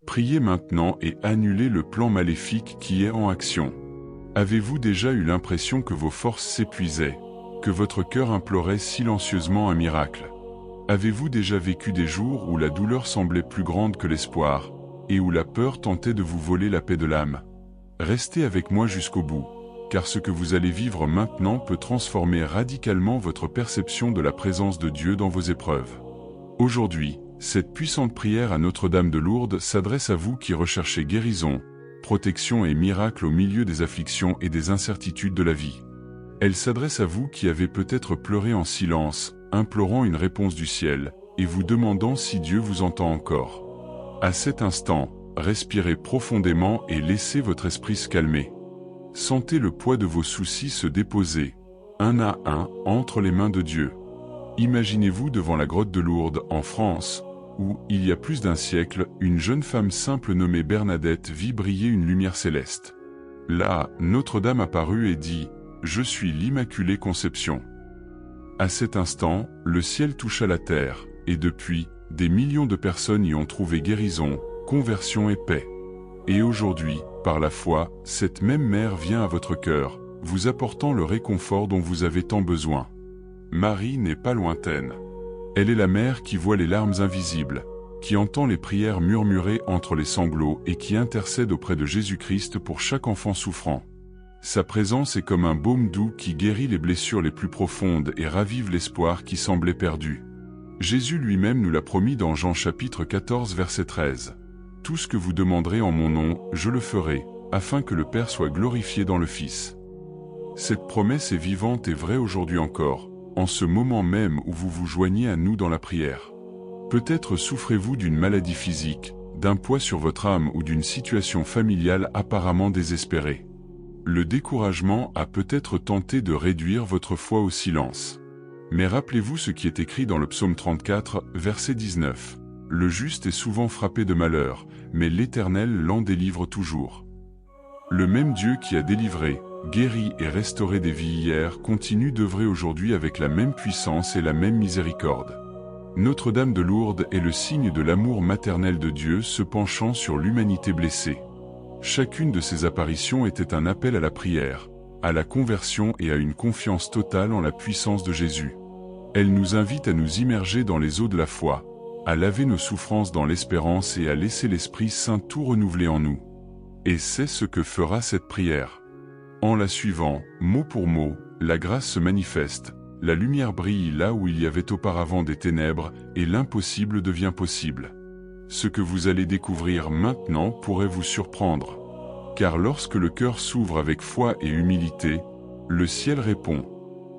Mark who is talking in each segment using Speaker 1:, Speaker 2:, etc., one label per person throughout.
Speaker 1: Priez maintenant et annulez le plan maléfique qui est en action. Avez-vous déjà eu l'impression que vos forces s'épuisaient, que votre cœur implorait silencieusement un miracle? Avez-vous déjà vécu des jours où la douleur semblait plus grande que l'espoir, et où la peur tentait de vous voler la paix de l'âme? Restez avec moi jusqu'au bout, car ce que vous allez vivre maintenant peut transformer radicalement votre perception de la présence de Dieu dans vos épreuves. Aujourd'hui, cette puissante prière à Notre-Dame de Lourdes s'adresse à vous qui recherchez guérison, protection et miracle au milieu des afflictions et des incertitudes de la vie. Elle s'adresse à vous qui avez peut-être pleuré en silence, implorant une réponse du ciel, et vous demandant si Dieu vous entend encore. À cet instant, respirez profondément et laissez votre esprit se calmer. Sentez le poids de vos soucis se déposer, un à un, entre les mains de Dieu. Imaginez-vous devant la grotte de Lourdes, en France, où, il y a plus d'un siècle, une jeune femme simple nommée Bernadette vit briller une lumière céleste. Là, Notre-Dame apparut et dit « Je suis l'Immaculée Conception ». À cet instant, le ciel toucha la terre, et depuis, des millions de personnes y ont trouvé guérison, conversion et paix. Et aujourd'hui, par la foi, cette même mère vient à votre cœur, vous apportant le réconfort dont vous avez tant besoin. Marie n'est pas lointaine. Elle est la mère qui voit les larmes invisibles, qui entend les prières murmurées entre les sanglots et qui intercède auprès de Jésus-Christ pour chaque enfant souffrant. Sa présence est comme un baume doux qui guérit les blessures les plus profondes et ravive l'espoir qui semblait perdu. Jésus lui-même nous l'a promis dans Jean chapitre 14 verset 13. « Tout ce que vous demanderez en mon nom, je le ferai, afin que le Père soit glorifié dans le Fils. » Cette promesse est vivante et vraie aujourd'hui encore, en ce moment même où vous vous joignez à nous dans la prière. Peut-être souffrez-vous d'une maladie physique, d'un poids sur votre âme ou d'une situation familiale apparemment désespérée. Le découragement a peut-être tenté de réduire votre foi au silence. Mais rappelez-vous ce qui est écrit dans le psaume 34, verset 19. « Le juste est souvent frappé de malheur, mais l'Éternel l'en délivre toujours. » Le même Dieu qui a délivré, guéri et restauré des vies hier continue d'œuvrer aujourd'hui avec la même puissance et la même miséricorde. Notre-Dame de Lourdes est le signe de l'amour maternel de Dieu se penchant sur l'humanité blessée. Chacune de ces apparitions était un appel à la prière, à la conversion et à une confiance totale en la puissance de Jésus. Elle nous invite à nous immerger dans les eaux de la foi, à laver nos souffrances dans l'espérance et à laisser l'Esprit Saint tout renouveler en nous. Et c'est ce que fera cette prière. En la suivant, mot pour mot, la grâce se manifeste, la lumière brille là où il y avait auparavant des ténèbres, et l'impossible devient possible. Ce que vous allez découvrir maintenant pourrait vous surprendre. Car lorsque le cœur s'ouvre avec foi et humilité, le ciel répond.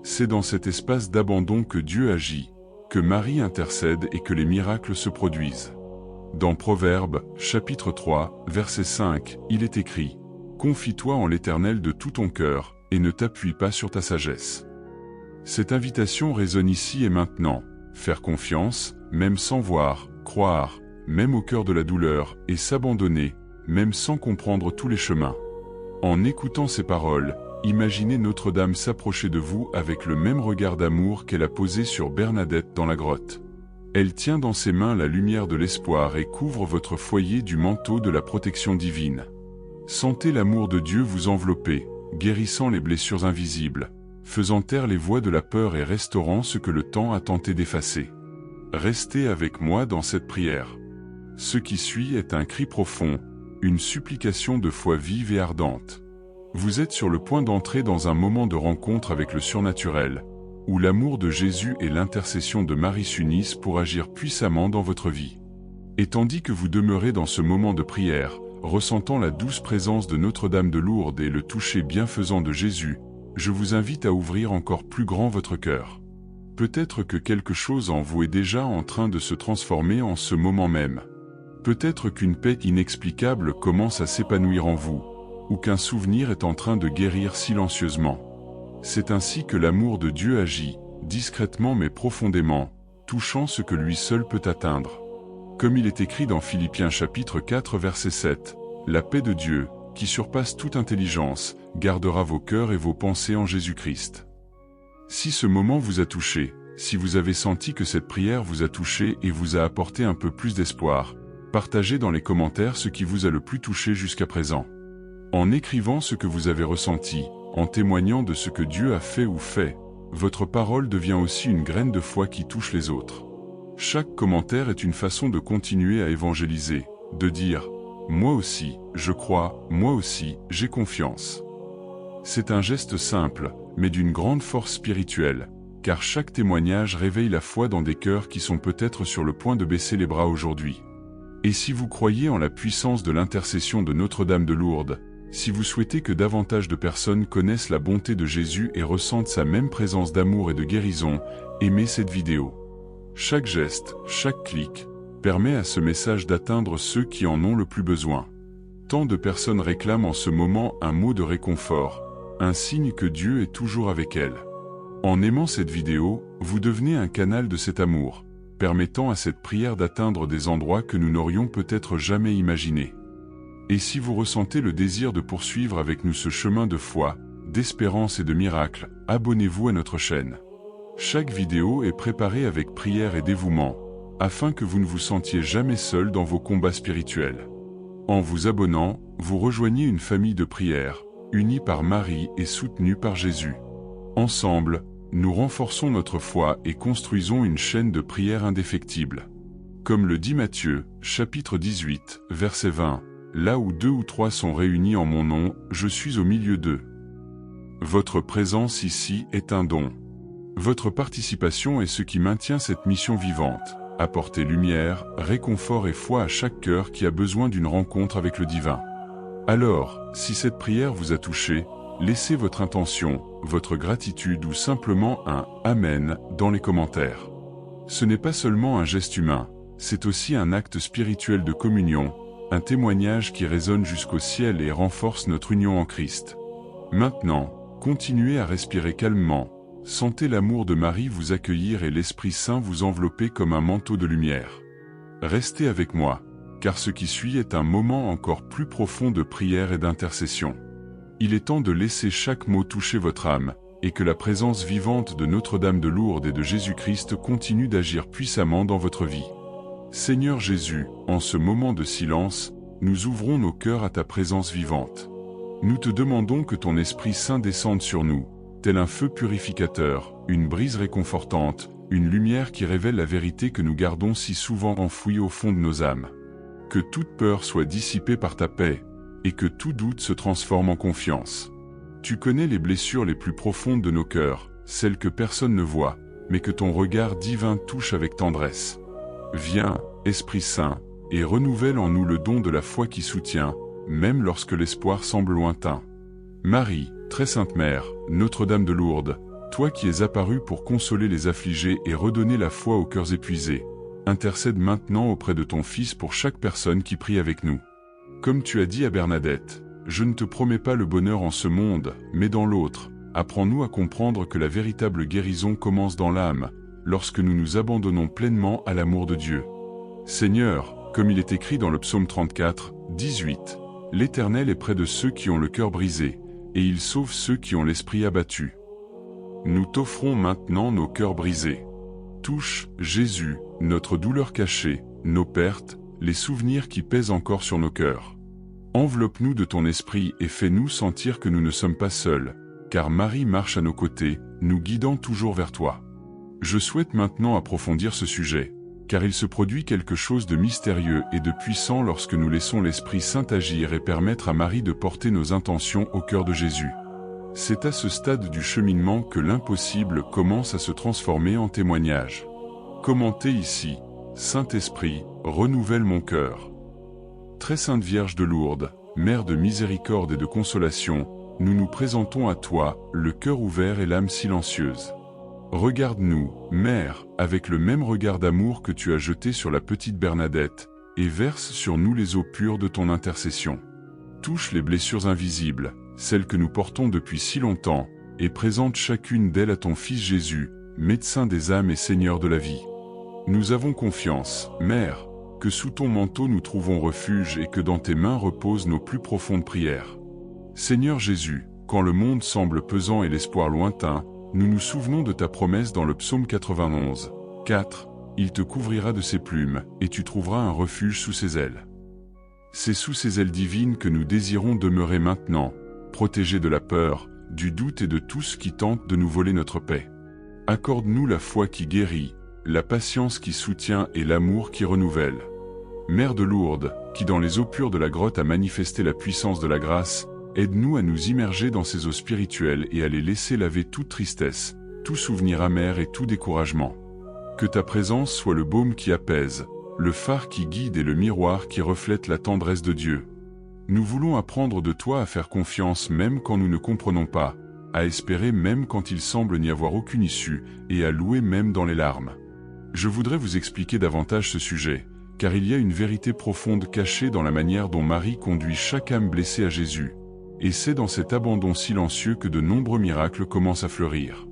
Speaker 1: C'est dans cet espace d'abandon que Dieu agit, que Marie intercède et que les miracles se produisent. Dans Proverbes, chapitre 3, verset 5, il est écrit « Confie-toi en l'Éternel de tout ton cœur, et ne t'appuie pas sur ta sagesse. » Cette invitation résonne ici et maintenant, faire confiance, même sans voir, croire, même au cœur de la douleur, et s'abandonner, même sans comprendre tous les chemins. En écoutant ces paroles, imaginez Notre-Dame s'approcher de vous avec le même regard d'amour qu'elle a posé sur Bernadette dans la grotte. Elle tient dans ses mains la lumière de l'espoir et couvre votre foyer du manteau de la protection divine. Sentez l'amour de Dieu vous envelopper, guérissant les blessures invisibles, faisant taire les voix de la peur et restaurant ce que le temps a tenté d'effacer. Restez avec moi dans cette prière. Ce qui suit est un cri profond, une supplication de foi vive et ardente. Vous êtes sur le point d'entrer dans un moment de rencontre avec le surnaturel, où l'amour de Jésus et l'intercession de Marie s'unissent pour agir puissamment dans votre vie. Et tandis que vous demeurez dans ce moment de prière, ressentant la douce présence de Notre-Dame de Lourdes et le toucher bienfaisant de Jésus, je vous invite à ouvrir encore plus grand votre cœur. Peut-être que quelque chose en vous est déjà en train de se transformer en ce moment même. Peut-être qu'une paix inexplicable commence à s'épanouir en vous, ou qu'un souvenir est en train de guérir silencieusement. C'est ainsi que l'amour de Dieu agit, discrètement mais profondément, touchant ce que lui seul peut atteindre. Comme il est écrit dans Philippiens chapitre 4 verset 7, « La paix de Dieu, qui surpasse toute intelligence, gardera vos cœurs et vos pensées en Jésus-Christ. » Si ce moment vous a touché, si vous avez senti que cette prière vous a touché et vous a apporté un peu plus d'espoir, Partagez dans les commentaires ce qui vous a le plus touché jusqu'à présent. En écrivant ce que vous avez ressenti, en témoignant de ce que Dieu a fait ou fait, votre parole devient aussi une graine de foi qui touche les autres. Chaque commentaire est une façon de continuer à évangéliser, de dire « Moi aussi, je crois, moi aussi, j'ai confiance ». C'est un geste simple, mais d'une grande force spirituelle, car chaque témoignage réveille la foi dans des cœurs qui sont peut-être sur le point de baisser les bras aujourd'hui. Et si vous croyez en la puissance de l'intercession de Notre-Dame de Lourdes, si vous souhaitez que davantage de personnes connaissent la bonté de Jésus et ressentent sa même présence d'amour et de guérison, aimez cette vidéo. Chaque geste, chaque clic, permet à ce message d'atteindre ceux qui en ont le plus besoin. Tant de personnes réclament en ce moment un mot de réconfort, un signe que Dieu est toujours avec elles. En aimant cette vidéo, vous devenez un canal de cet amour, permettant à cette prière d'atteindre des endroits que nous n'aurions peut-être jamais imaginés. Et si vous ressentez le désir de poursuivre avec nous ce chemin de foi, d'espérance et de miracle, abonnez-vous à notre chaîne. Chaque vidéo est préparée avec prière et dévouement, afin que vous ne vous sentiez jamais seul dans vos combats spirituels. En vous abonnant, vous rejoignez une famille de prière, unie par Marie et soutenue par Jésus. Ensemble, nous renforçons notre foi et construisons une chaîne de prière indéfectible. Comme le dit Matthieu, chapitre 18, verset 20, « Là où 2 ou 3 sont réunis en mon nom, je suis au milieu d'eux. » Votre présence ici est un don. Votre participation est ce qui maintient cette mission vivante, apporter lumière, réconfort et foi à chaque cœur qui a besoin d'une rencontre avec le divin. Alors, si cette prière vous a touché, laissez votre intention, votre gratitude ou simplement un « Amen » dans les commentaires. Ce n'est pas seulement un geste humain, c'est aussi un acte spirituel de communion, un témoignage qui résonne jusqu'au ciel et renforce notre union en Christ. Maintenant, continuez à respirer calmement, sentez l'amour de Marie vous accueillir et l'Esprit Saint vous envelopper comme un manteau de lumière. Restez avec moi, car ce qui suit est un moment encore plus profond de prière et d'intercession. Il est temps de laisser chaque mot toucher votre âme, et que la présence vivante de Notre-Dame de Lourdes et de Jésus-Christ continue d'agir puissamment dans votre vie. Seigneur Jésus, en ce moment de silence, nous ouvrons nos cœurs à ta présence vivante. Nous te demandons que ton Esprit Saint descende sur nous, tel un feu purificateur, une brise réconfortante, une lumière qui révèle la vérité que nous gardons si souvent enfouie au fond de nos âmes. Que toute peur soit dissipée par ta paix, et que tout doute se transforme en confiance. Tu connais les blessures les plus profondes de nos cœurs, celles que personne ne voit, mais que ton regard divin touche avec tendresse. Viens, Esprit Saint, et renouvelle en nous le don de la foi qui soutient, même lorsque l'espoir semble lointain. Marie, très sainte Mère, Notre-Dame de Lourdes, toi qui es apparue pour consoler les affligés et redonner la foi aux cœurs épuisés, intercède maintenant auprès de ton Fils pour chaque personne qui prie avec nous. Comme tu as dit à Bernadette, je ne te promets pas le bonheur en ce monde, mais dans l'autre. Apprends-nous à comprendre que la véritable guérison commence dans l'âme, lorsque nous nous abandonnons pleinement à l'amour de Dieu. Seigneur, comme il est écrit dans le psaume 34, 18, « L'Éternel est près de ceux qui ont le cœur brisé, et il sauve ceux qui ont l'esprit abattu. » Nous t'offrons maintenant nos cœurs brisés. Touche, Jésus, notre douleur cachée, nos pertes, les souvenirs qui pèsent encore sur nos cœurs. Enveloppe-nous de ton esprit et fais-nous sentir que nous ne sommes pas seuls, car Marie marche à nos côtés, nous guidant toujours vers toi. Je souhaite maintenant approfondir ce sujet, car il se produit quelque chose de mystérieux et de puissant lorsque nous laissons l'Esprit Saint agir et permettre à Marie de porter nos intentions au cœur de Jésus. C'est à ce stade du cheminement que l'impossible commence à se transformer en témoignage. Commentez ici, Saint-Esprit, renouvelle mon cœur. Très Sainte Vierge de Lourdes, Mère de miséricorde et de consolation, nous nous présentons à toi, le cœur ouvert et l'âme silencieuse. Regarde-nous, Mère, avec le même regard d'amour que tu as jeté sur la petite Bernadette, et verse sur nous les eaux pures de ton intercession. Touche les blessures invisibles, celles que nous portons depuis si longtemps, et présente chacune d'elles à ton Fils Jésus, médecin des âmes et Seigneur de la vie. Nous avons confiance, Mère, que sous ton manteau nous trouvons refuge et que dans tes mains reposent nos plus profondes prières. Seigneur Jésus, quand le monde semble pesant et l'espoir lointain, nous nous souvenons de ta promesse dans le psaume 91, 4. il te couvrira de ses plumes, et tu trouveras un refuge sous ses ailes. C'est sous ces ailes divines que nous désirons demeurer maintenant, protégés de la peur, du doute et de tout ce qui tente de nous voler notre paix. Accorde-nous la foi qui guérit, la patience qui soutient et l'amour qui renouvelle. Mère de Lourdes, qui dans les eaux pures de la grotte a manifesté la puissance de la grâce, aide-nous à nous immerger dans ces eaux spirituelles et à les laisser laver toute tristesse, tout souvenir amer et tout découragement. Que ta présence soit le baume qui apaise, le phare qui guide et le miroir qui reflète la tendresse de Dieu. Nous voulons apprendre de toi à faire confiance même quand nous ne comprenons pas, à espérer même quand il semble n'y avoir aucune issue, et à louer même dans les larmes. Je voudrais vous expliquer davantage ce sujet, car il y a une vérité profonde cachée dans la manière dont Marie conduit chaque âme blessée à Jésus. Et c'est dans cet abandon silencieux que de nombreux miracles commencent à fleurir.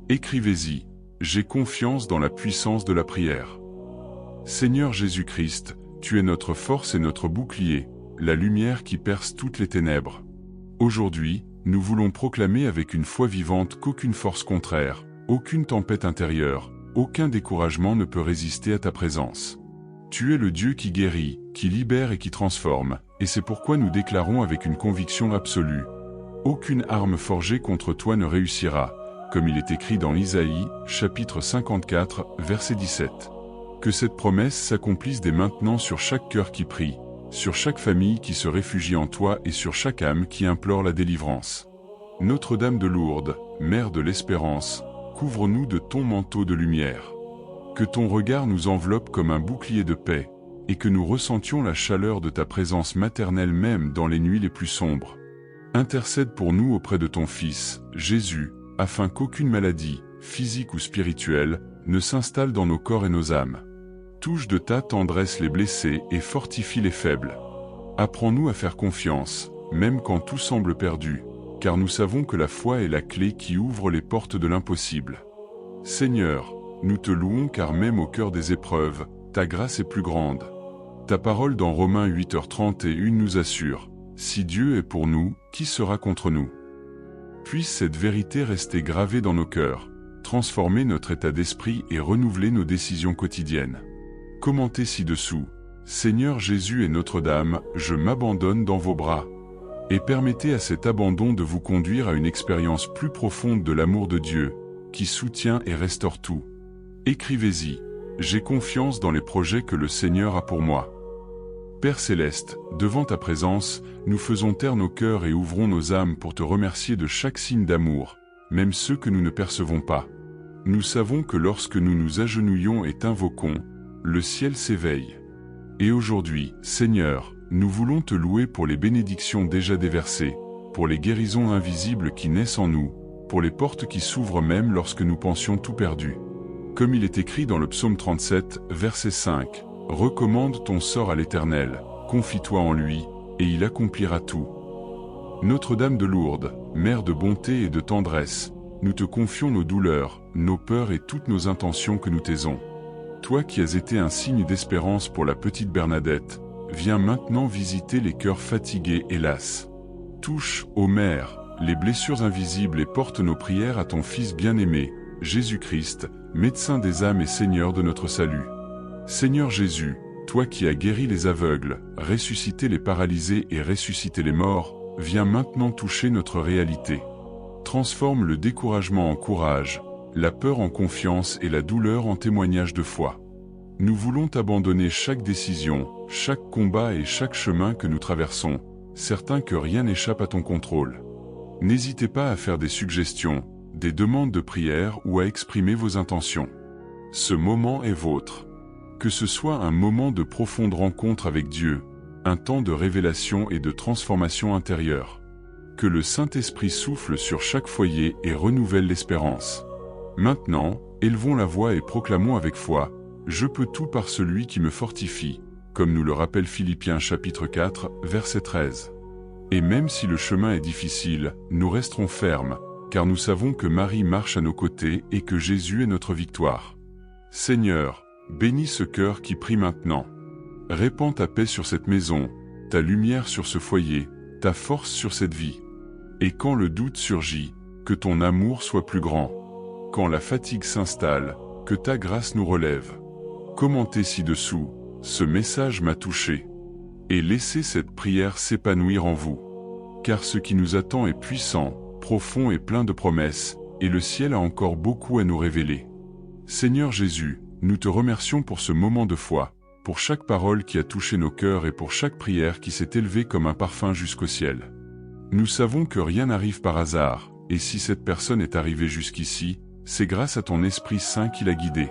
Speaker 1: Écrivez-y, j'ai confiance dans la puissance de la prière. Seigneur Jésus-Christ, tu es notre force et notre bouclier, la lumière qui perce toutes les ténèbres. Aujourd'hui, nous voulons proclamer avec une foi vivante qu'aucune force contraire, aucune tempête intérieure, aucun découragement ne peut résister à ta présence. Tu es le Dieu qui guérit, qui libère et qui transforme, et c'est pourquoi nous déclarons avec une conviction absolue: aucune arme forgée contre toi ne réussira, comme il est écrit dans Isaïe, chapitre 54, verset 17. Que cette promesse s'accomplisse dès maintenant sur chaque cœur qui prie, sur chaque famille qui se réfugie en toi et sur chaque âme qui implore la délivrance. Notre-Dame de Lourdes, Mère de l'Espérance, couvre-nous de ton manteau de lumière. Que ton regard nous enveloppe comme un bouclier de paix, et que nous ressentions la chaleur de ta présence maternelle même dans les nuits les plus sombres. Intercède pour nous auprès de ton Fils, Jésus, afin qu'aucune maladie, physique ou spirituelle, ne s'installe dans nos corps et nos âmes. Touche de ta tendresse les blessés et fortifie les faibles. Apprends-nous à faire confiance, même quand tout semble perdu, car nous savons que la foi est la clé qui ouvre les portes de l'impossible. Seigneur, nous te louons car même au cœur des épreuves, ta grâce est plus grande. Ta parole dans Romains 8h31 nous assure: si Dieu est pour nous, qui sera contre nous? Puisse cette vérité rester gravée dans nos cœurs, transformer notre état d'esprit et renouveler nos décisions quotidiennes. Commentez ci-dessous: Seigneur Jésus et Notre-Dame, je m'abandonne dans vos bras. Et permettez à cet abandon de vous conduire à une expérience plus profonde de l'amour de Dieu, qui soutient et restaure tout. Écrivez-y: j'ai confiance dans les projets que le Seigneur a pour moi. Père Céleste, devant ta présence, nous faisons taire nos cœurs et ouvrons nos âmes pour te remercier de chaque signe d'amour, même ceux que nous ne percevons pas. Nous savons que lorsque nous nous agenouillons et t'invoquons, le ciel s'éveille. Et aujourd'hui, Seigneur, nous voulons te louer pour les bénédictions déjà déversées, pour les guérisons invisibles qui naissent en nous, pour les portes qui s'ouvrent même lorsque nous pensions tout perdu. Comme il est écrit dans le psaume 37, verset 5, « Recommande ton sort à l'Éternel, confie-toi en lui, et il accomplira tout. » Notre-Dame de Lourdes, Mère de bonté et de tendresse, nous te confions nos douleurs, nos peurs et toutes nos intentions que nous taisons. Toi qui as été un signe d'espérance pour la petite Bernadette, viens maintenant visiter les cœurs fatigués et las. Touche, ô Mère, les blessures invisibles et porte nos prières à ton Fils bien-aimé, Jésus-Christ, médecin des âmes et Seigneur de notre salut. Seigneur Jésus, toi qui as guéri les aveugles, ressuscité les paralysés et ressuscité les morts, viens maintenant toucher notre réalité. Transforme le découragement en courage, la peur en confiance et la douleur en témoignage de foi. Nous voulons t'abandonner chaque décision, chaque combat et chaque chemin que nous traversons, certains que rien n'échappe à ton contrôle. N'hésitez pas à faire des suggestions, des demandes de prière ou à exprimer vos intentions. Ce moment est vôtre. Que ce soit un moment de profonde rencontre avec Dieu, un temps de révélation et de transformation intérieure. Que le Saint-Esprit souffle sur chaque foyer et renouvelle l'espérance. Maintenant, élevons la voix et proclamons avec foi: je peux tout par celui qui me fortifie, comme nous le rappelle Philippiens chapitre 4, verset 13. Et même si le chemin est difficile, nous resterons fermes, car nous savons que Marie marche à nos côtés et que Jésus est notre victoire. Seigneur, bénis ce cœur qui prie maintenant. Répands ta paix sur cette maison, ta lumière sur ce foyer, ta force sur cette vie. Et quand le doute surgit, que ton amour soit plus grand. Quand la fatigue s'installe, que ta grâce nous relève. Commentez ci-dessous, ce message m'a touché. Et laissez cette prière s'épanouir en vous. Car ce qui nous attend est puissant, profond et plein de promesses, et le ciel a encore beaucoup à nous révéler. Seigneur Jésus, nous te remercions pour ce moment de foi, pour chaque parole qui a touché nos cœurs et pour chaque prière qui s'est élevée comme un parfum jusqu'au ciel. Nous savons que rien n'arrive par hasard, et si cette personne est arrivée jusqu'ici, c'est grâce à ton Esprit Saint qui l'a guidée.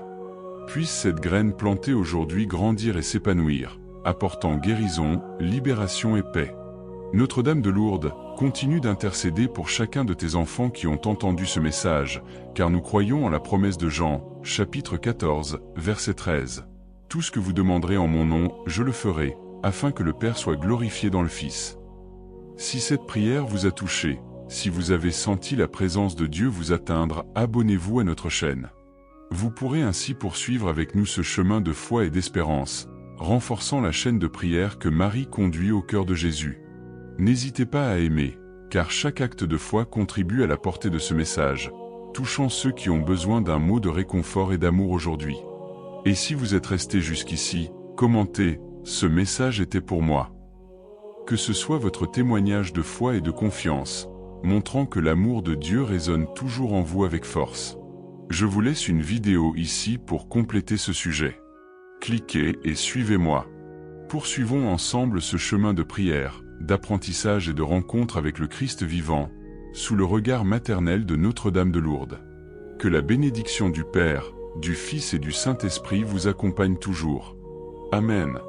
Speaker 1: Puisse cette graine plantée aujourd'hui grandir et s'épanouir, apportant guérison, libération et paix. Notre-Dame de Lourdes, continue d'intercéder pour chacun de tes enfants qui ont entendu ce message, car nous croyons en la promesse de Jean, chapitre 14, verset 13. Tout ce que vous demanderez en mon nom, je le ferai, afin que le Père soit glorifié dans le Fils. Si cette prière vous a touché, si vous avez senti la présence de Dieu vous atteindre, abonnez-vous à notre chaîne. Vous pourrez ainsi poursuivre avec nous ce chemin de foi et d'espérance, renforçant la chaîne de prière que Marie conduit au cœur de Jésus. N'hésitez pas à aimer, car chaque acte de foi contribue à la portée de ce message, touchant ceux qui ont besoin d'un mot de réconfort et d'amour aujourd'hui. Et si vous êtes resté jusqu'ici, commentez, ce message était pour moi. Que ce soit votre témoignage de foi et de confiance, montrant que l'amour de Dieu résonne toujours en vous avec force. Je vous laisse une vidéo ici pour compléter ce sujet. Cliquez et suivez-moi. Poursuivons ensemble ce chemin de prière, d'apprentissage et de rencontre avec le Christ vivant, sous le regard maternel de Notre-Dame de Lourdes. Que la bénédiction du Père, du Fils et du Saint-Esprit vous accompagne toujours. Amen.